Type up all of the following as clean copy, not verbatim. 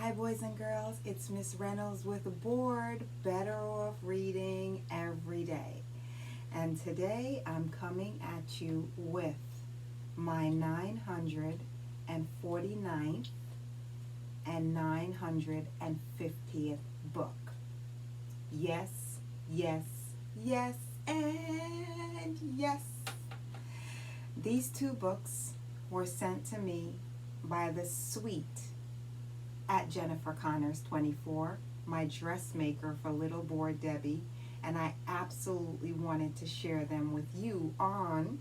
Hi boys and girls, it's Miss Reynolds with B.O.R.E.D Better Off Reading Every Day. And today I'm coming at you with my 949th and 950th book. Yes, yes, yes, and yes. These two books were sent to me by the sweet at Jennifer Connors 24, my dressmaker for Little B.O.R.E.D Debbie, and I absolutely wanted to share them with you on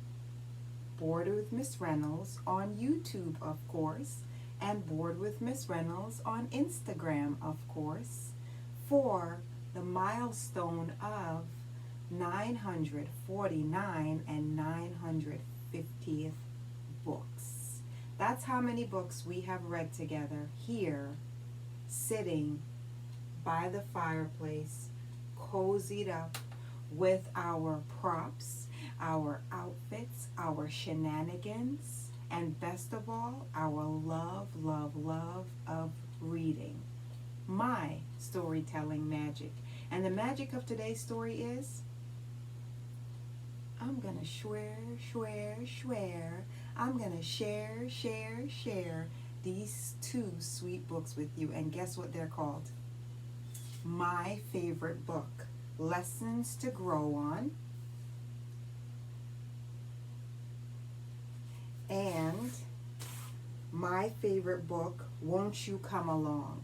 Bored with Miss Reynolds on YouTube, of course, and Bored with Miss Reynolds on Instagram, of course, for the milestone of 949 and 950th books. That's how many books we have read together here, sitting by the fireplace, cozied up with our props, our outfits, our shenanigans, and best of all, our love, love, love of reading. My storytelling magic. And the magic of today's story is, I'm going to swear, I'm going to share these two sweet books with you. And guess what they're called? My favorite book, Lessons to Grow On, and my favorite book, Won't You Come Along?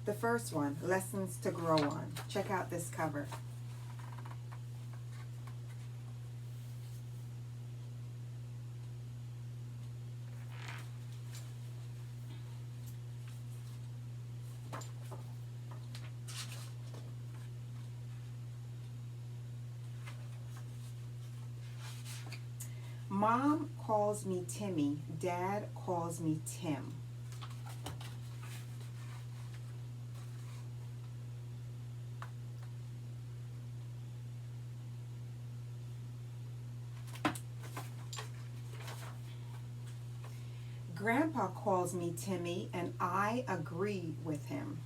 The first one, Lessons to Grow On. Check out this cover. Mom calls me Timmy. Dad calls me Tim. Grandpa calls me Timmy, and I agree with him.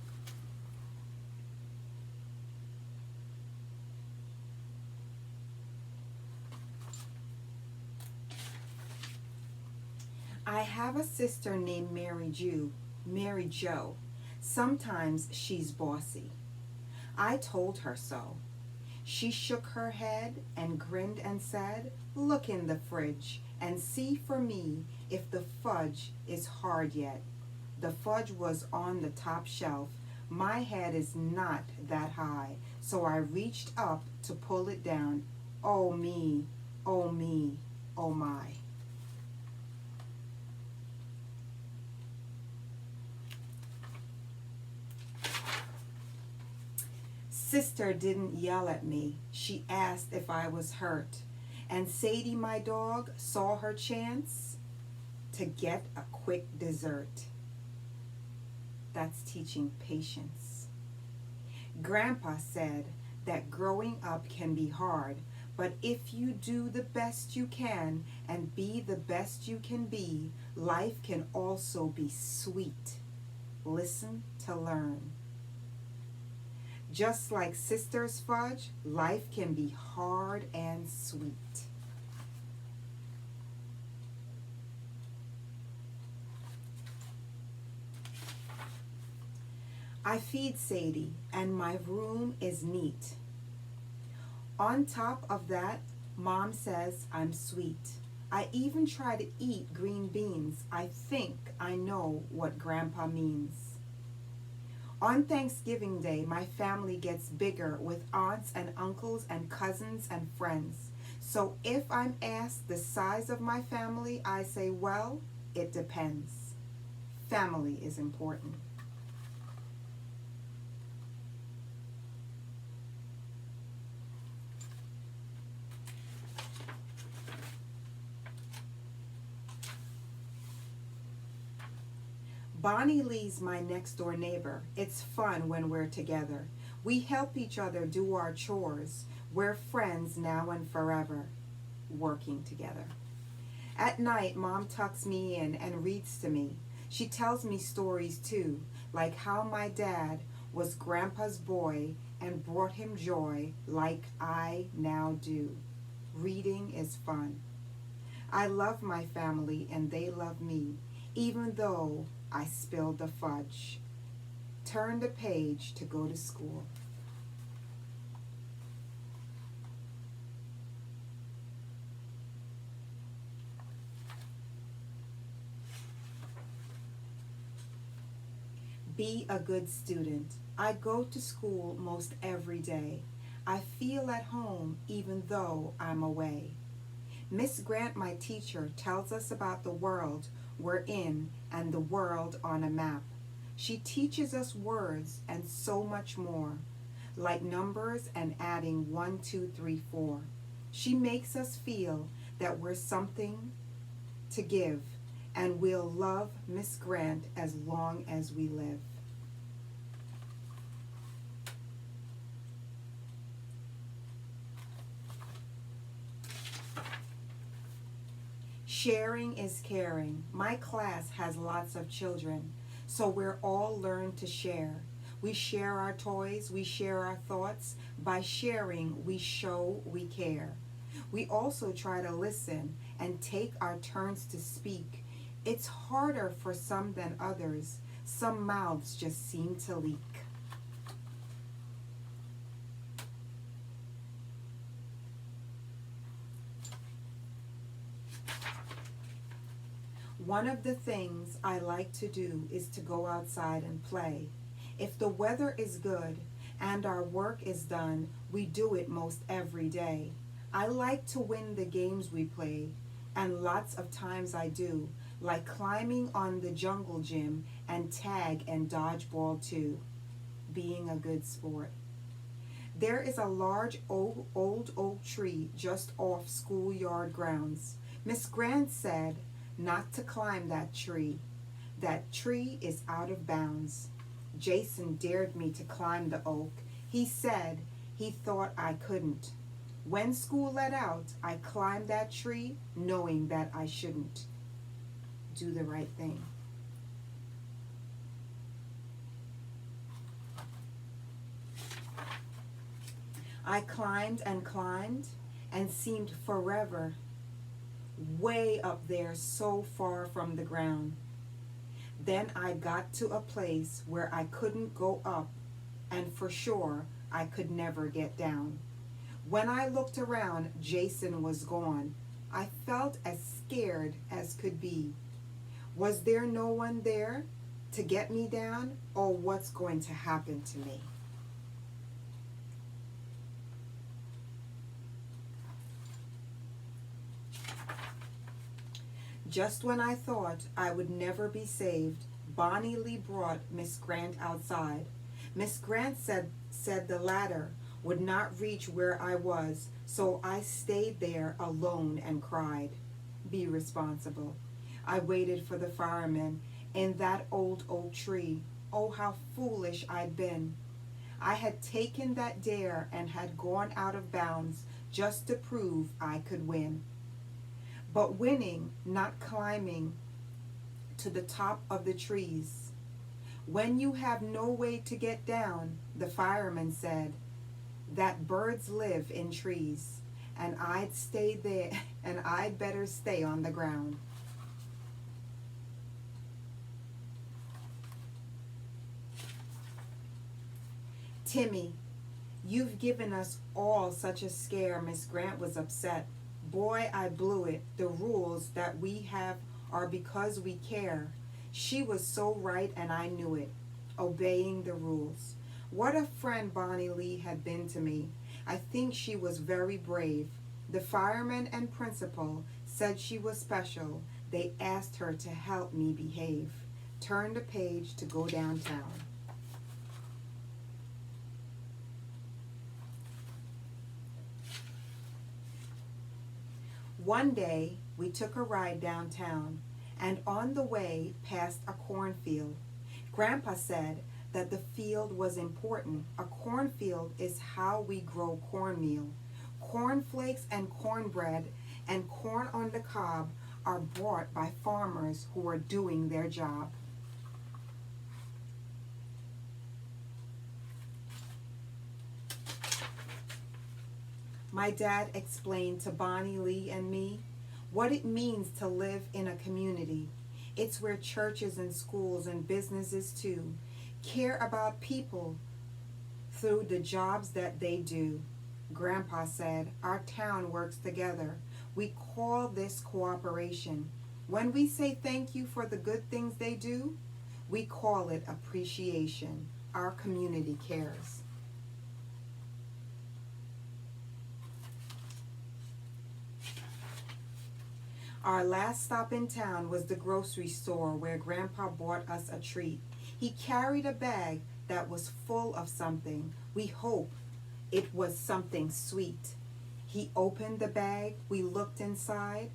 I have a sister named Mary Jo. Sometimes she's bossy. I told her so. She shook her head and grinned and said, "Look in the fridge and see for me if the fudge is hard yet." The fudge was on the top shelf. My head is not that high, so I reached up to pull it down. Oh me, oh me, oh my. Sister didn't yell at me. She asked if I was hurt. And Sadie, my dog, saw her chance to get a quick dessert. That's teaching patience. Grandpa said that growing up can be hard, but if you do the best you can and be the best you can be, life can also be sweet. Listen to learn. Just like sister's fudge, life can be hard and sweet. I feed Sadie, and my room is neat. On top of that, Mom says I'm sweet. I even try to eat green beans. I think I know what Grandpa means. On Thanksgiving Day, my family gets bigger with aunts and uncles and cousins and friends. So if I'm asked the size of my family, I say, well, it depends. Family is important. Bonnie Lee's my next door neighbor. It's fun when we're together. We help each other do our chores. We're friends now and forever. working together. At night, Mom tucks me in and reads to me. She tells me stories too, like how my dad was Grandpa's boy and brought him joy like I now do. Reading is fun. I love my family and they love me, even though I spilled the fudge. Turn the page to go to school. Be a good student. I go to school most every day. I feel at home even though I'm away. Miss Grant, my teacher, tells us about the world we're in and the world on a map. She teaches us words and so much more, like numbers and adding 1, 2, 3, 4. She makes us feel that we're something to give, and we'll love Miss Grant as long as we live. Sharing is caring. My class has lots of children, so we're all learn to share. We share our toys, we share our thoughts. By sharing, we show we care. We also try to listen and take our turns to speak. It's harder for some than others. Some mouths just seem to leak. One of the things I like to do is to go outside and play. If the weather is good and our work is done, we do it most every day. I like to win the games we play, and lots of times I do, like climbing on the jungle gym and tag and dodgeball too, being a good sport. There is a large old oak tree just off schoolyard grounds. Miss Grant said not to climb that tree. That tree is out of bounds. Jason dared me to climb the oak. He said he thought I couldn't. When school let out, I climbed that tree knowing that I shouldn't. Do the right thing. I climbed and seemed forever, way up there so far from the ground. Then I got to a place where I couldn't go up, and for sure I could never get down. When I looked around, Jason was gone. I felt as scared as could be. Was there no one there to get me down, or what's going to happen to me? Just when I thought I would never be saved, Bonnie Lee brought Miss Grant outside. Miss Grant said the ladder would not reach where I was, so I stayed there alone and cried. Be responsible. I waited for the firemen in that old oak tree. Oh, how foolish I'd been. I had taken that dare and had gone out of bounds just to prove I could win. But winning, not climbing to the top of the trees. When you have no way to get down, the fireman said, that birds live in trees, and I'd stay there, and I'd better stay on the ground. Timmy, you've given us all such a scare. Miss Grant was upset. Boy, I blew it. The rules that we have are because we care. She was so right and I knew it. Obeying the rules. What a friend Bonnie Lee had been to me. I think she was very brave. The fireman and principal said she was special. They asked her to help me behave. Turn the page to go downtown. One day, we took a ride downtown, and on the way past a cornfield. Grandpa said that the field was important. A cornfield is how we grow cornmeal. Cornflakes and cornbread and corn on the cob are bought by farmers who are doing their job. My dad explained to Bonnie Lee and me what it means to live in a community. It's where churches and schools and businesses too care about people through the jobs that they do. Grandpa said, our town works together. We call this cooperation. When we say thank you for the good things they do, we call it appreciation. Our community cares. Our last stop in town was the grocery store where Grandpa bought us a treat. He carried a bag that was full of something. We hope it was something sweet. He opened the bag. We looked inside.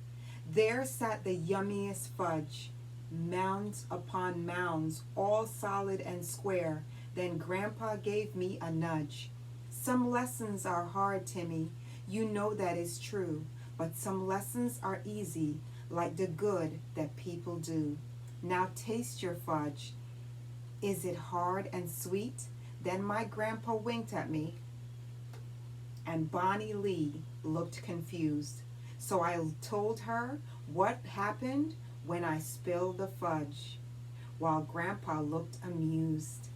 There sat the yummiest fudge, mounds upon mounds, all solid and square. Then Grandpa gave me a nudge. Some lessons are hard, Timmy. You know that is true. But some lessons are easy, like the good that people do. Now taste your fudge. Is it hard and sweet? Then my grandpa winked at me, and Bonnie Lee looked confused. So I told her what happened when I spilled the fudge, while Grandpa looked amused.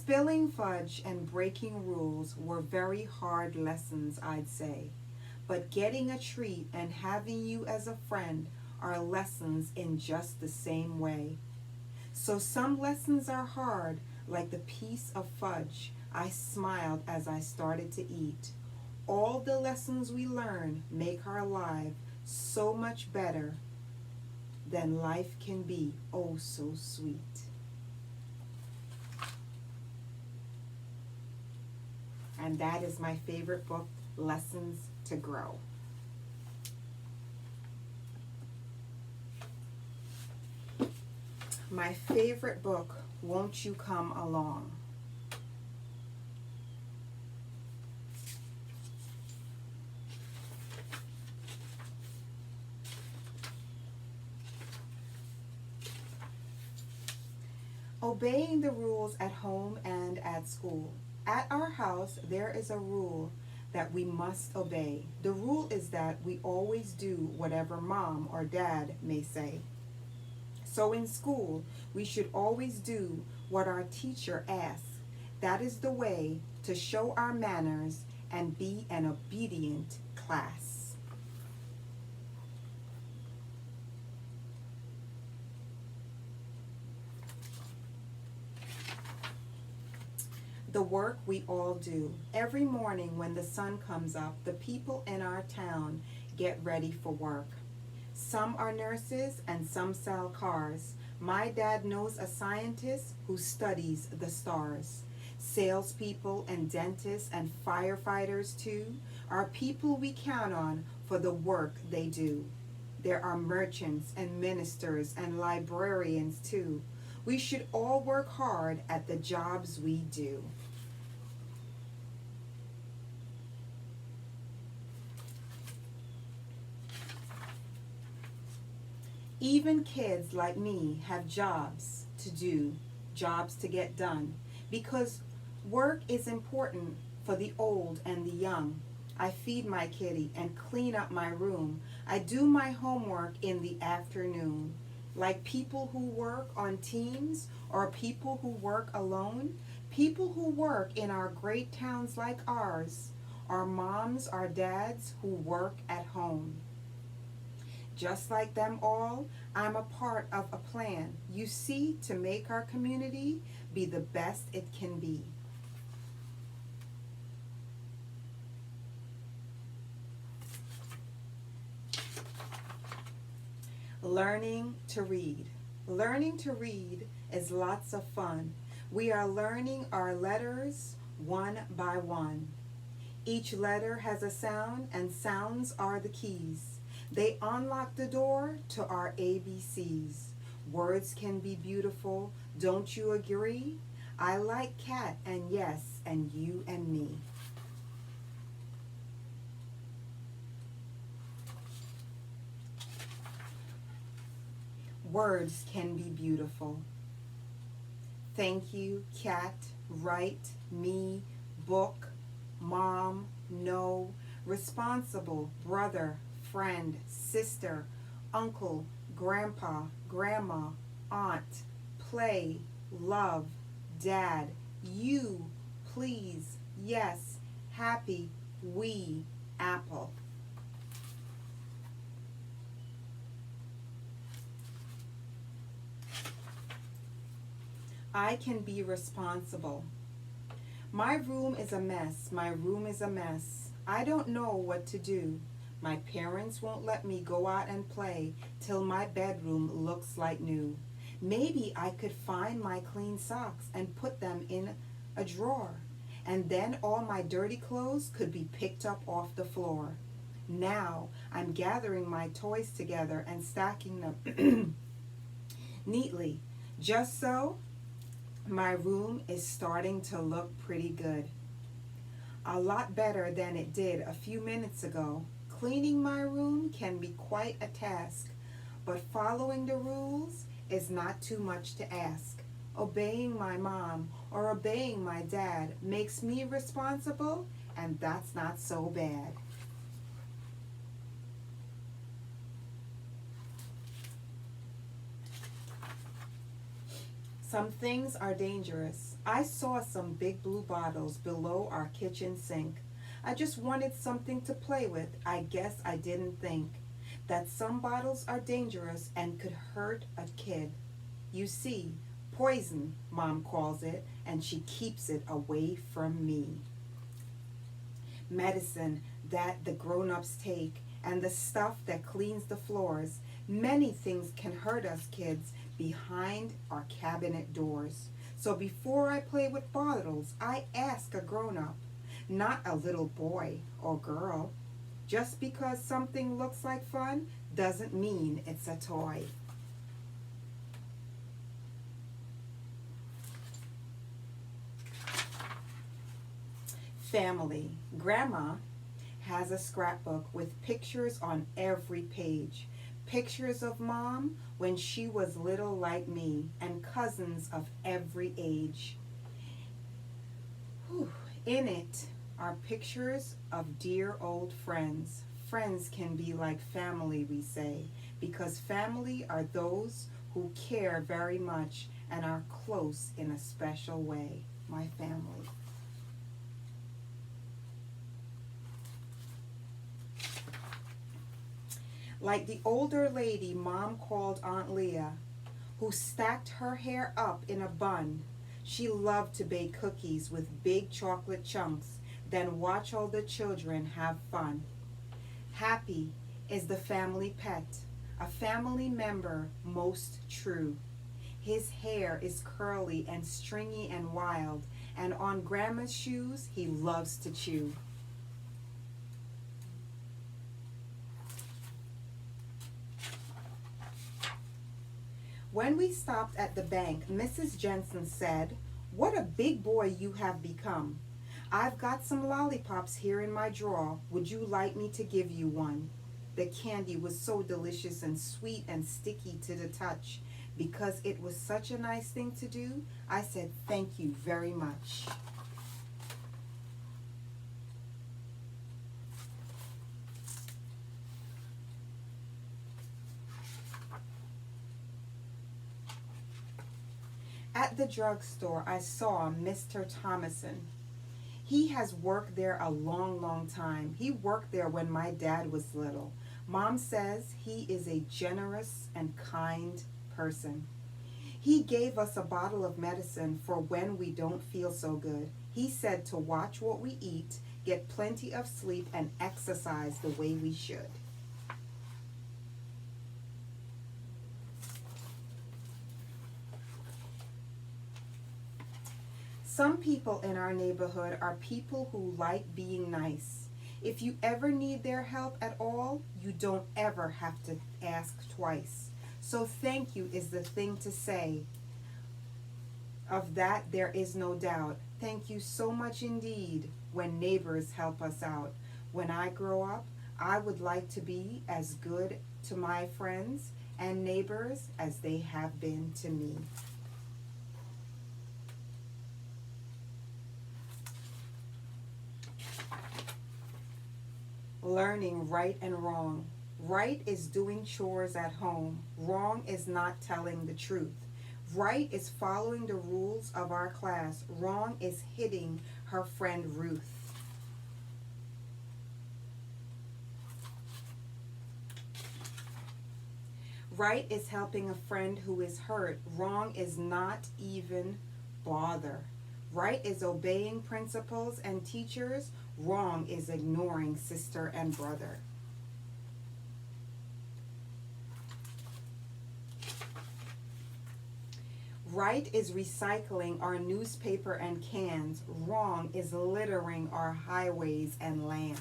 Spilling fudge and breaking rules were very hard lessons, I'd say. But getting a treat and having you as a friend are lessons in just the same way. So some lessons are hard, like the piece of fudge. I smiled as I started to eat. All the lessons we learn make our life so much better than life can be. Oh, so sweet. And that is my favorite book, Lessons to Grow. My favorite book, Won't You Come Along? Obeying the rules at home and at school. At our house, there is a rule that we must obey. The rule is that we always do whatever mom or dad may say. So in school, we should always do what our teacher asks. That is the way to show our manners and be an obedient class. The work we all do. Every morning when the sun comes up, the people in our town get ready for work. Some are nurses and some sell cars. My dad knows a scientist who studies the stars. Salespeople and dentists and firefighters too are people we count on for the work they do. There are merchants and ministers and librarians too. We should all work hard at the jobs we do. Even kids like me have jobs to do, jobs to get done, because work is important for the old and the young. I feed my kitty and clean up my room. I do my homework in the afternoon. Like people who work on teams or people who work alone, people who work in our great towns like ours, our moms, our dads who work at home. Just like them all, I'm a part of a plan, you see, to make our community be the best it can be. Learning to read. Learning to read is lots of fun. We are learning our letters one by one. Each letter has a sound, and sounds are the keys. They unlock the door to our ABCs. Words can be beautiful, don't you agree? I like cat and yes, and you and me. Words can be beautiful. Thank you, cat, right, me, book, mom, no, responsible, brother, friend, sister, uncle, grandpa, grandma, aunt, play, love, dad, you, please, yes, happy, we, apple. I can be responsible. My room is a mess. My room is a mess. I don't know what to do. My parents won't let me go out and play till my bedroom looks like new. Maybe I could find my clean socks and put them in a drawer. And then all my dirty clothes could be picked up off the floor. Now I'm gathering my toys together and stacking them neatly. Just so my room is starting to look pretty good. A lot better than it did a few minutes ago. Cleaning my room can be quite a task, but following the rules is not too much to ask. Obeying my mom or obeying my dad makes me responsible, and that's not so bad. Some things are dangerous. I saw some big blue bottles below our kitchen sink. I just wanted something to play with. I guess I didn't think that some bottles are dangerous and could hurt a kid. You see, poison, Mom calls it, and she keeps it away from me. Medicine that the grown-ups take and the stuff that cleans the floors. Many things can hurt us kids behind our cabinet doors. So before I play with bottles, I ask a grown-up, not a little boy or girl. Just because something looks like fun doesn't mean it's a toy. Family. Grandma has a scrapbook with pictures on every page. Pictures of Mom when she was little like me, and cousins of every age. Whew. In it are pictures of dear old friends. Friends can be like family, we say, because family are those who care very much and are close in a special way. My family. Like the older lady Mom called Aunt Leah, who stacked her hair up in a bun. She loved to bake cookies with big chocolate chunks, then watch all the children have fun. Happy is the family pet, a family member most true. His hair is curly and stringy and wild, and on Grandma's shoes he loves to chew. When we stopped at the bank, Mrs. Jensen said, "What a big boy you have become. I've got some lollipops here in my drawer. Would you like me to give you one?" The candy was so delicious and sweet and sticky to the touch. Because it was such a nice thing to do, I said thank you very much. At the drugstore, I saw Mr. Thomason. He has worked there a long, long time. He worked there when my dad was little. Mom says he is a generous and kind person. He gave us a bottle of medicine for when we don't feel so good. He said to watch what we eat, get plenty of sleep, and exercise the way we should. Some people in our neighborhood are people who like being nice. If you ever need their help at all, you don't ever have to ask twice. So thank you is the thing to say. Of that there is no doubt. Thank you so much indeed when neighbors help us out. When I grow up, I would like to be as good to my friends and neighbors as they have been to me. Learning right and wrong. Right is doing chores at home. Wrong is not telling the truth. Right is following the rules of our class. Wrong is hitting her friend Ruth. Right is helping a friend who is hurt. Wrong is not even bother. Right is obeying principals and teachers. Wrong is ignoring sister and brother. Right is recycling our newspaper and cans. Wrong is littering our highways and lands.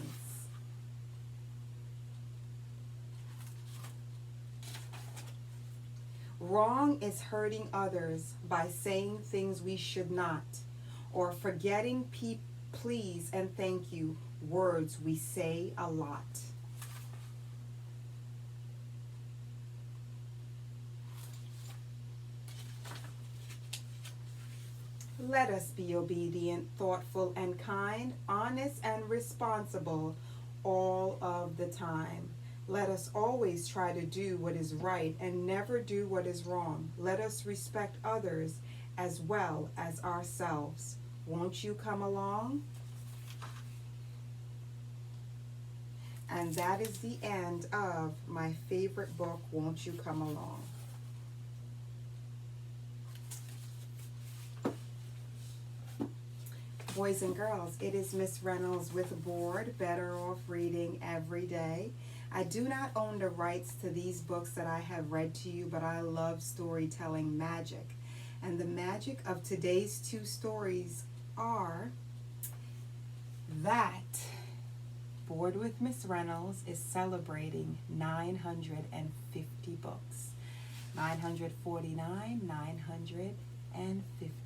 Wrong is hurting others by saying things we should not, or forgetting please and thank you, words we say a lot. Let us be obedient, thoughtful, and kind, honest and responsible all of the time. Let us always try to do what is right and never do what is wrong. Let us respect others as well as ourselves. Won't you come along? And that is the end of my favorite book, Won't You Come Along? Boys and girls, it is Miss Reynolds with B.O.R.E.D, Better Off Reading Every Day. I do not own the rights to these books that I have read to you, but I love storytelling magic. And the magic of today's two stories are that B.O.R.E.D with Miss Reynolds is celebrating 950 books. 949, 950.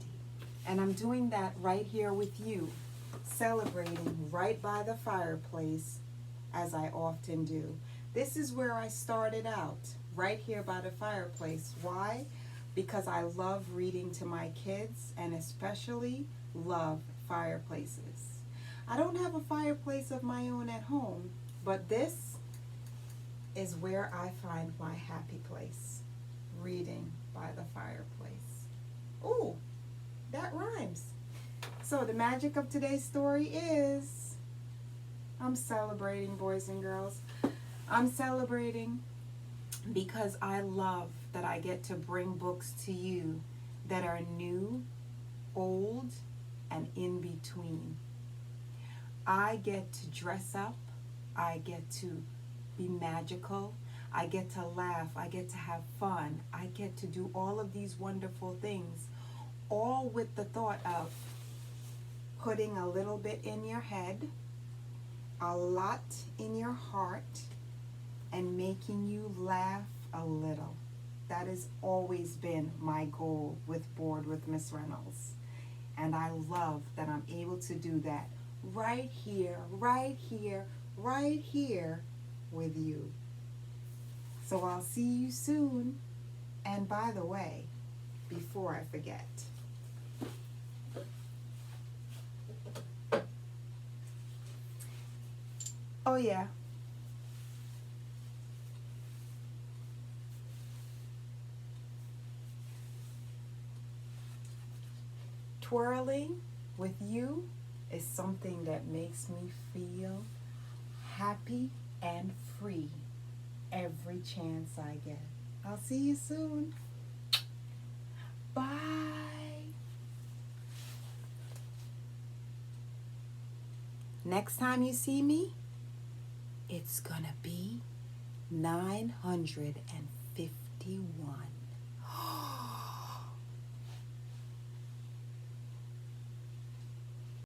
And I'm doing that right here with you, celebrating right by the fireplace, as I often do. This is where I started out, right here by the fireplace. Why? Because I love reading to my kids and especially love fireplaces. I don't have a fireplace of my own at home, but this is where I find my happy place, reading by the fireplace. Ooh, that rhymes. So the magic of today's story is, I'm celebrating, boys and girls. I'm celebrating because I love that I get to bring books to you that are new, old, and in between. I get to dress up. I get to be magical. I get to laugh. I get to have fun. I get to do all of these wonderful things, all with the thought of putting a little bit in your head, a lot in your heart, and making you laugh a little. That has always been my goal with B.O.R.E.D with Miss Reynolds. And I love that I'm able to do that right here, right here, right here with you. So I'll see you soon. And by the way, before I forget, oh yeah, twirling with you is something that makes me feel happy and free every chance I get. I'll see you soon. Bye. Next time you see me, it's gonna be 951.